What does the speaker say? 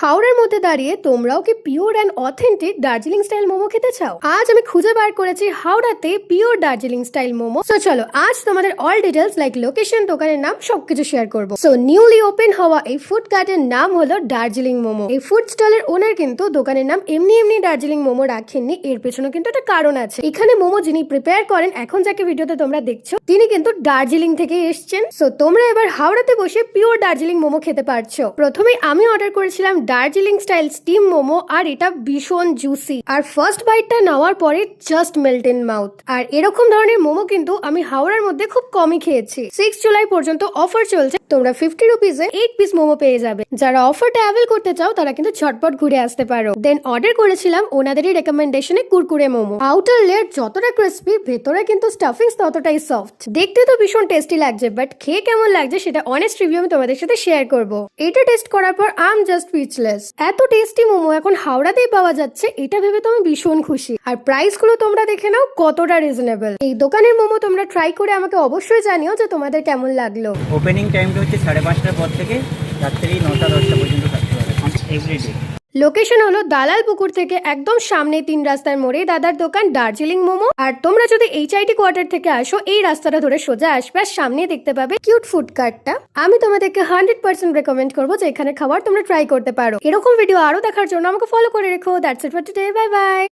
হাওড়ার মধ্যে দাঁড়িয়ে তোমরাও কি pure and authentic Darjeeling style momo খেতে চাও? আজ আমি খুঁজে বার করেছি হাওড়াতে pure Darjeeling style momo. So চলো আজ তোমাদের অল ডিটেলস লাইক লোকেশন, দোকানের নাম সবকিছু শেয়ার করবো। সো নিউলি ওপেন হওয়া এই ফুড কার্টের নাম হলো দার্জিলিং মোমো। এই ফুড স্টলের ওনার কিন্তু দোকানের নাম এমনি এমনি দার্জিলিং মোমো রাখেননি, এর পেছনে কিন্তু একটা কারণ আছে। এখানে মোমো যিনি প্রিপেয়ার করেন, এখন যাকে ভিডিওতে তোমরা দেখছো, তিনি কিন্তু দার্জিলিং থেকে এসছেন। সো তোমরা এবার হাওড়াতে বসে পিওর দার্জিলিং মোমো খেতে পারছো। প্রথমে আমি অর্ডার করেছিলাম দার্জিলিং স্টাইল স্টিম মোমো, আর এটা ভীষণ জুসি, আর ফার্স্ট বাইটটা নেওয়ার পরে জাস্ট মেল্ট ইন মাউথ। আর এরকম ধরনের মোমো কিন্তু আমি হাওড়ার মধ্যে খুব কমই খেয়েছি। 6 জুলাই পর্যন্ত অফার চলছে, তোমরা 50 রুপিজে 8 পিস মোমো পেয়ে যাবে। যারা অফারটা অ্যাভেল করতে চাও তারা কিন্তু ঝটপট ঘুরে আসতে পারো। দেন অর্ডার করেছিলাম ওনাদেরই রেকমেন্ডেশনে কুরকুরে মোমো। আউটার লেয়ার যতটা ক্রিস্পি, ভেতরে কিন্তু স্টাফিংস ততটাই সফট। দেখতে তো ভীষণ টেস্টি লাগছে, বাট খেয়ে কেমন লাগছে সেটা অনেস্ট রিভিউ আমি তোমাদের সাথে শেয়ার করব। এটা টেস্ট করার পর আই এম জাস্ট স্পিচলেস। এত টেস্টি মোমো এখন হাওড়াতেই পাওয়া যাচ্ছে, এটা ভেবে তো আমি ভীষণ খুশি। আর প্রাইস গুলো তোমরা দেখে নাও কতটা রিজনেবল। এই দোকানের মোমো তোমরা ট্রাই করে আমাকে অবশ্যই জানিও যে তোমাদের কেমন লাগলো। ওপেনিং টাইমটা হচ্ছে 5:30টার পর থেকে রাত্রি 9টা-10টা পর্যন্ত থাকতে পারে এভরিডে। লোকেশন হলো দালাল পুকুর থেকে একদম সামনে 3 রাস্তার মোড়ে দাদার দোকান দার্জিলিং মোমো। আর তোমরা যদি HIT কোয়ার্টার থেকে আসো, এই রাস্তাটা ধরে সোজা আসবে, আর সামনে দেখতে পাবে কিউট ফুড কার্টটা। আমি তোমাদেরকে 100% রেকমেন্ড করবো যে এখানে খাবার তোমরা ট্রাই করতে পারো। এরকম ভিডিও আরো দেখার জন্য আমাকে ফলো করে রেখো। That's it for today, bye bye.